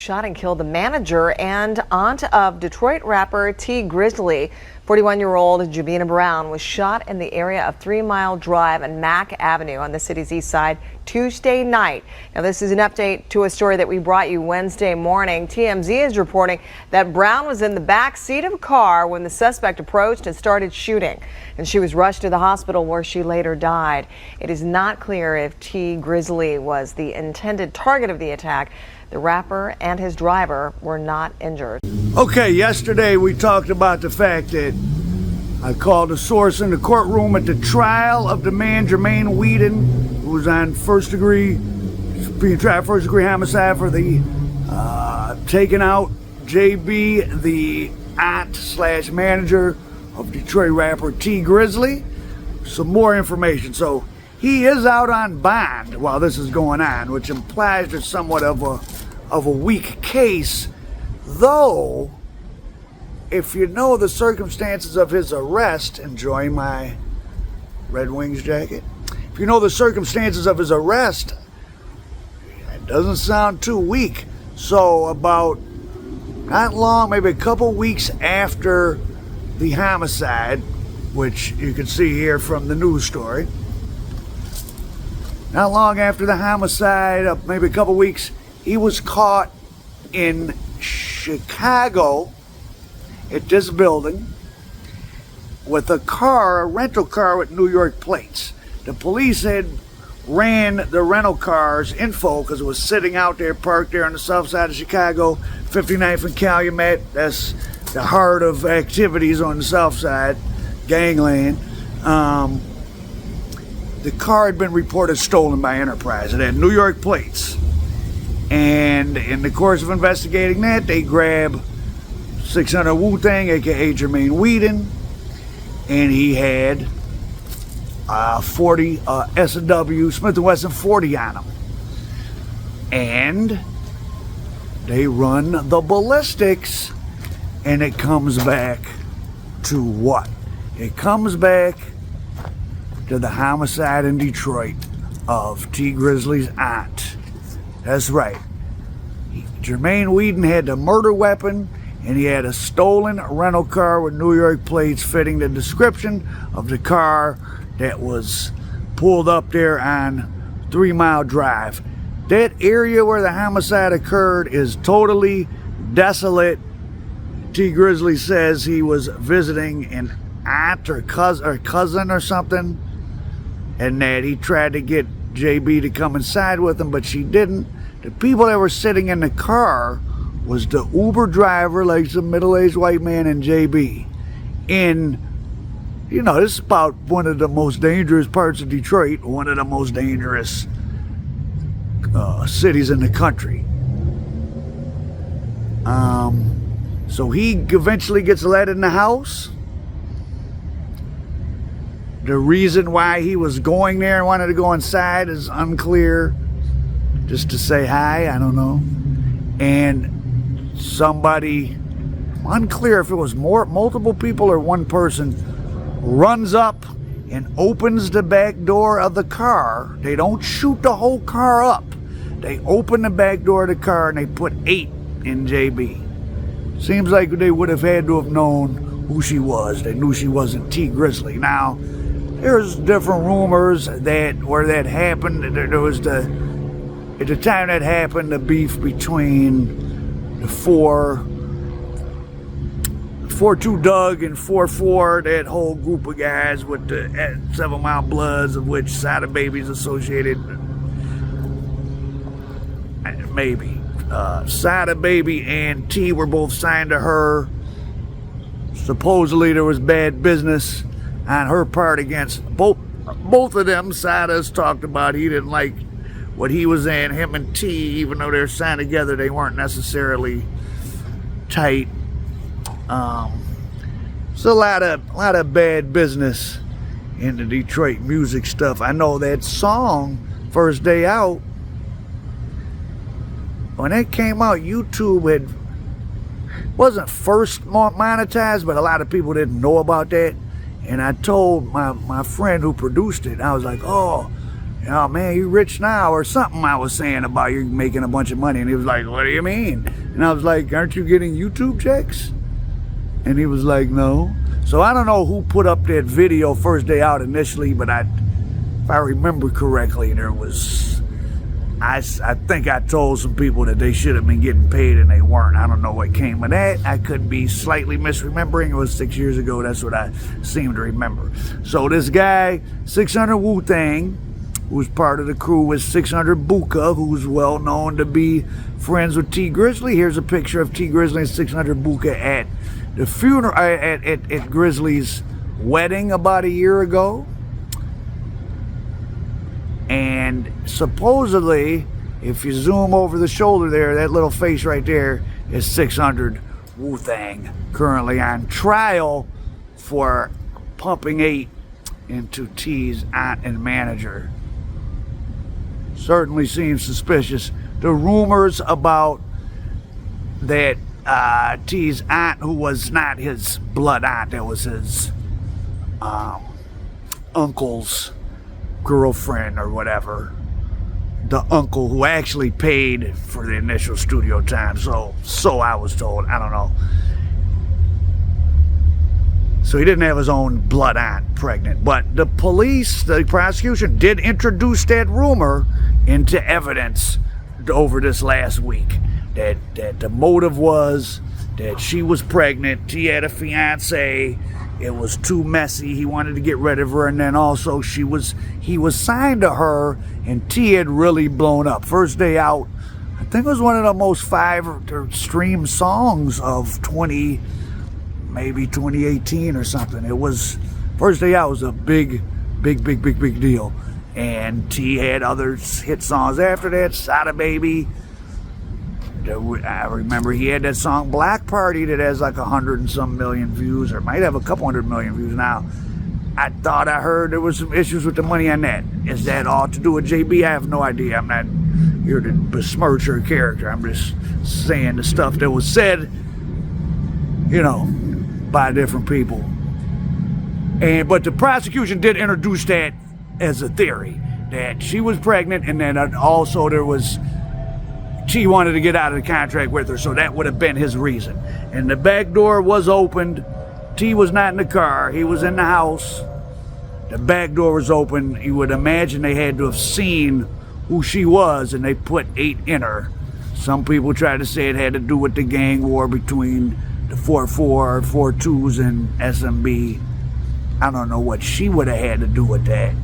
shot and killed the manager and aunt of Detroit rapper Tee Grizzley. 41-year-old Jobina Brown was shot in the area of 3 Mile Drive and Mack Avenue on the city's east side Tuesday night. Now, this is an update to a story that we brought you Wednesday morning. TMZ is reporting that Brown was in the back seat of a car when the suspect approached and started shooting, and she was rushed to the hospital where she later died. It is not clear if Tee Grizzley was the intended target of the attack. The rapper and his driver were not injured. Okay, yesterday we talked about the fact that I called a source in the courtroom at the trial of the man Jermaine Weeden, who was on being tried first degree homicide for the taking out JB, the aunt / manager of Detroit rapper Tee Grizzley. Some more information. So he is out on bond while this is going on, which implies there's somewhat of a weak case, though. If you know the circumstances of his arrest, enjoying my Red Wings jacket. If you know the circumstances of his arrest, it doesn't sound too weak. So about not long, maybe a couple weeks after the homicide, which you can see here from the news story, not long after the homicide, maybe a couple weeks, he was caught in Chicago at this building with a rental car with New York plates. The police had ran the rental car's info because it was sitting out there, parked there on the south side of Chicago, 59th and Calumet. That's the heart of activities on the south side, gangland. The car had been reported stolen by Enterprise. It had New York plates. And in the course of investigating that, they grab 600 Wu-Tang, aka Jermaine Weeden, and he had 40 S&W Smith & Wesson 40 on him. And they run the ballistics, and it comes back to what? It comes back to the homicide in Detroit of Tee Grizzley's aunt. That's right. Jermaine Weeden had the murder weapon, and he had a stolen rental car with New York plates fitting the description of the car that was pulled up there on 3 Mile Drive. That area where the homicide occurred is totally desolate. Tee Grizzley says he was visiting an aunt or cousin or something, and that he tried to get JB to come inside with him, but she didn't. The people that were sitting in the car was the Uber driver, like some middle-aged white man, and JB. This is about one of the most dangerous parts of Detroit, one of the most dangerous cities in the country. So he eventually gets let in the house. The reason why he was going there and wanted to go inside is unclear. Just to say hi, I don't know. And somebody, unclear if it was multiple people or one person, runs up and opens the back door of the car. They don't shoot the whole car up. They open the back door of the car and they put 8 in JB. Seems like they would have had to have known who she was. They knew she wasn't Tee Grizzley. Now, there's different rumors that where that happened. There was at the time that happened, the beef between the 4-2 Doug and 4-4, that whole group of guys with the 7 Mile Bloods, of which Sada Baby's associated. Maybe. Sada Baby and T were both signed to her. Supposedly there was bad business on her part against both of them. Sada's talked about he didn't like what he was in. Him and T, even though they're signed together, they weren't necessarily tight. So a lot of bad business in the Detroit music stuff. I know that song, First Day Out, when that came out, YouTube wasn't first monetized, but a lot of people didn't know about that. And I told my friend who produced it, I was like, oh, oh man, you rich now, or something I was saying about you making a bunch of money. And he was like, what do you mean? And I was like, aren't you getting YouTube checks? And he was like, no. So I don't know who put up that video first day out initially, but if I remember correctly, there was, I think I told some people that they should have been getting paid and they weren't. I don't know what came of that. I could be slightly misremembering. It was 6 years ago. That's what I seem to remember. So this guy, 600 Wu-Tang, who's part of the crew, with 600 Buka, who's well known to be friends with Tee Grizzley. Here's a picture of Tee Grizzley and 600 Buka at the funeral, at Grizzly's wedding about a year ago. And supposedly, if you zoom over the shoulder there, that little face right there is 600 Wu-Tang, currently on trial for pumping 8 into Tee's aunt and manager. Certainly seems suspicious. The rumors about that Tee's aunt, who was not his blood aunt, that was his uncle's girlfriend or whatever, the uncle who actually paid for the initial studio time, so I was told, I don't know. So he didn't have his own blood aunt pregnant, but the police, the prosecution, did introduce that rumor into evidence over this last week, that the motive was that she was pregnant, he had a fiance, it was too messy, he wanted to get rid of her, and then also he was signed to her, and Tee had really blown up. First day out, I think it was one of the most streamed songs of maybe 2018 or something. It was, first day out was a big deal. And Tee had other hit songs after that, Sada Baby. I remember he had that song Black Party that has like 100 and some million views, or might have a couple 100 million views now. I thought I heard there was some issues with the money on that. Is that all to do with JB? I have no idea. I'm not here to besmirch her character. I'm just saying the stuff that was said, you know, by different people. But the prosecution did introduce that as a theory, that she was pregnant, and then also there was, Tee wanted to get out of the contract with her, so that would have been his reason. And the back door was opened. Tee was not in the car. He was in the house. The back door was open. You would imagine they had to have seen who she was, and they put 8 in her. Some people try to say it had to do with the gang war between the 4-4, 4-2s, and SMB. I don't know what she would have had to do with that.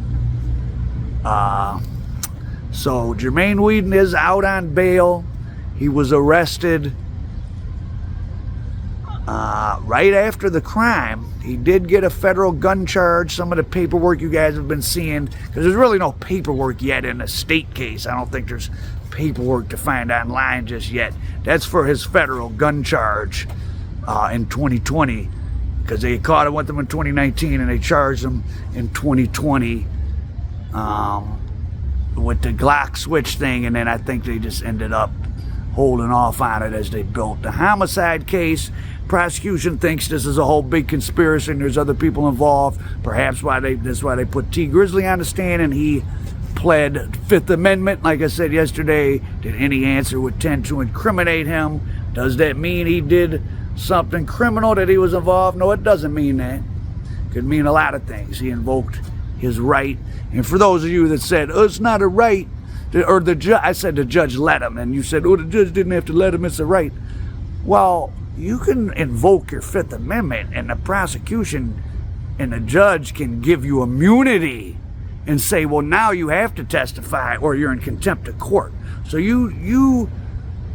So Jermaine Weeden is out on bail. He was arrested right after the crime. He did get a federal gun charge. Some of the paperwork you guys have been seeing, because there's really no paperwork yet in a state case. I don't think there's paperwork to find online just yet. That's for his federal gun charge in 2020, because they caught him with them in 2019 and they charged him in 2020 with the Glock switch thing, and then I think they just ended up holding off on it as they built the homicide case. Prosecution thinks this is a whole big conspiracy and there's other people involved. Perhaps that's why they put Tee Grizzley on the stand, and he pled Fifth Amendment. Like I said yesterday, that any answer would tend to incriminate him. Does that mean he did something criminal, that he was involved? No, it doesn't mean that. It could mean a lot of things. He invoked his right. And for those of you that said, oh, it's not a right, or I said the judge let him, and you said, oh, the judge didn't have to let him, it's a right. Well, you can invoke your Fifth Amendment, and the prosecution and the judge can give you immunity and say, well, now you have to testify or you're in contempt of court. So you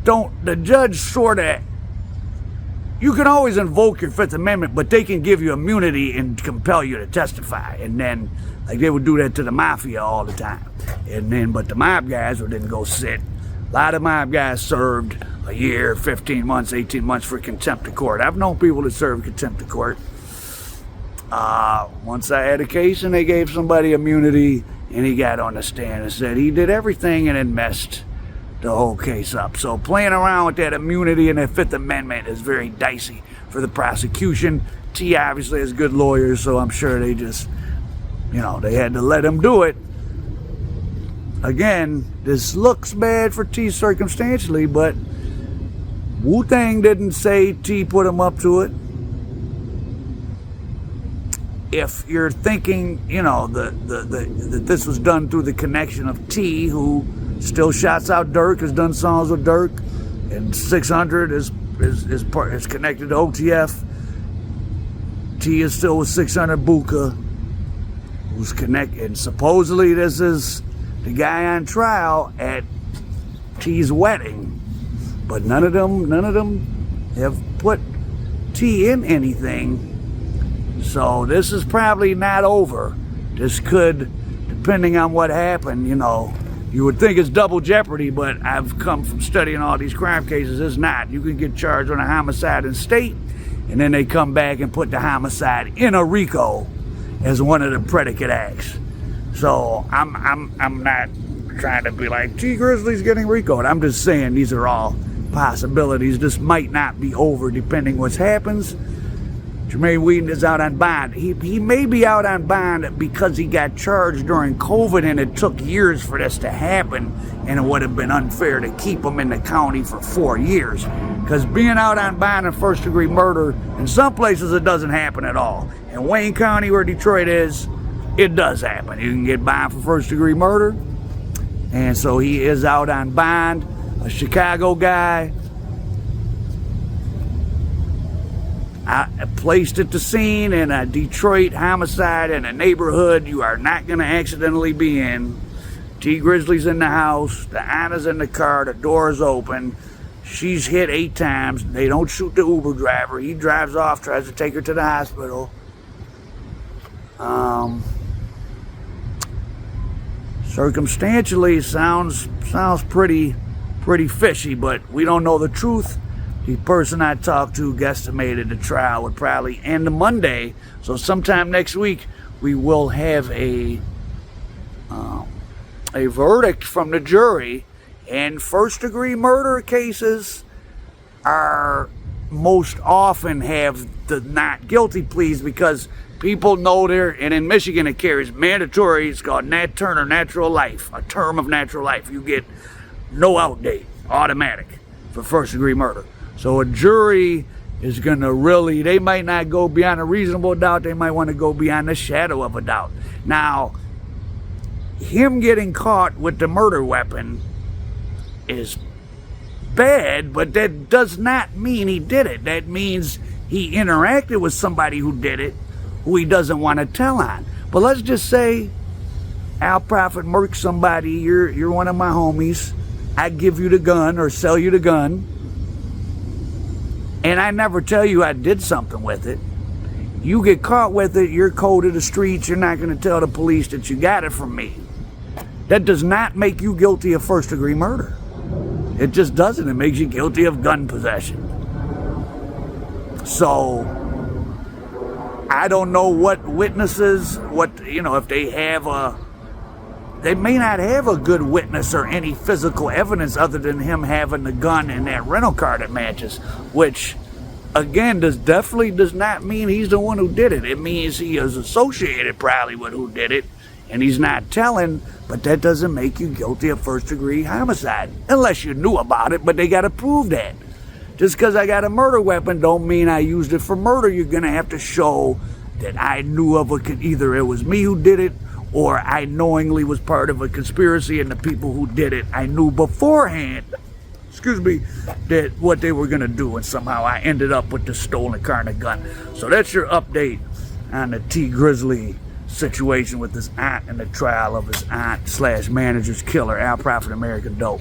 don't, the judge sort of, you can always invoke your Fifth Amendment, but they can give you immunity and compel you to testify. And then, like, they would do that to the mafia all the time. And then, but the mob guys didn't go sit. A lot of mob guys served a year, 15 months, 18 months for contempt of court. I've known people that served contempt of court. Once I had a case and they gave somebody immunity, and he got on the stand and said he did everything and then messed the whole case up. So playing around with that immunity and that Fifth Amendment is very dicey for the prosecution. Tee obviously has good lawyers, so I'm sure they just, you know, they had to let him do it. again, this looks bad for T circumstantially, but Wu-Tang didn't say T put him up to it. If you're thinking, you know, that this was done through the connection of T, who still shouts out Dirk, has done songs with Dirk, and 600 is connected to OTF. T is still with 600 Buka, who's connected, and supposedly this is the guy on trial at T's wedding, but none of them have put T in anything. So this is probably not over. This could, depending on what happened, you know, you would think it's double jeopardy, but I've come from studying all these crime cases. It's not. You can get charged on a homicide in state, and then they come back and put the homicide in a RICO as one of the predicate acts. So I'm not trying to be like Tee Grizzley's getting RICO'd. I'm just saying these are all possibilities. This might not be over depending what happens. Jermaine Weeden is out on bond. He may be out on bond because he got charged during COVID and it took years for this to happen, and it would have been unfair to keep him in the county for 4 years. Because being out on bond in first-degree murder, in some places it doesn't happen at all. In Wayne County, where Detroit is, it does happen. You can get bond for first-degree murder, and so he is out on bond. A Chicago guy, placed at the scene in a Detroit homicide in a neighborhood you are not going to accidentally be in. Tee Grizzley's in the house, the Anna's in the car, the door is open, she's hit 8 times, they don't shoot the Uber driver, he drives off, tries to take her to the hospital. Circumstantially sounds pretty fishy, but we don't know the truth. The person I talked to guesstimated the trial would probably end Monday, so sometime next week we will have a verdict from the jury. And first-degree murder cases are most often have the not guilty pleas because people know they're, and in Michigan it carries mandatory, it's called Nat Turner natural life, a term of natural life. You get no out date, automatic, for first-degree murder. So a jury is going to really, they might not go beyond a reasonable doubt. They might want to go beyond the shadow of a doubt. Now, him getting caught with the murder weapon is bad, but that does not mean he did it. That means he interacted with somebody who did it, who he doesn't want to tell on. But let's just say Al Prophet murked somebody, you're one of my homies, I give you the gun or sell you the gun, and I never tell you I did something with it. You get caught with it, you're cold to the streets, you're not going to tell the police that you got it from me. That does not make you guilty of first-degree murder. It just doesn't. It makes you guilty of gun possession. So, I don't know what witnesses, if they have they may not have a good witness or any physical evidence other than him having the gun and that rental car that matches, which, again, definitely does not mean he's the one who did it. It means he is associated probably with who did it, and he's not telling, but that doesn't make you guilty of first-degree homicide, unless you knew about it, but they got to prove that. Just because I got a murder weapon don't mean I used it for murder. You're going to have to show that I knew of either it was me who did it, or I knowingly was part of a conspiracy, and the people who did it, I knew beforehand, that what they were going to do, and somehow I ended up with the stolen car and a gun. So that's your update on the Tee Grizzley situation with his aunt and the trial of his aunt / manager's killer, Al Prophet American Dope.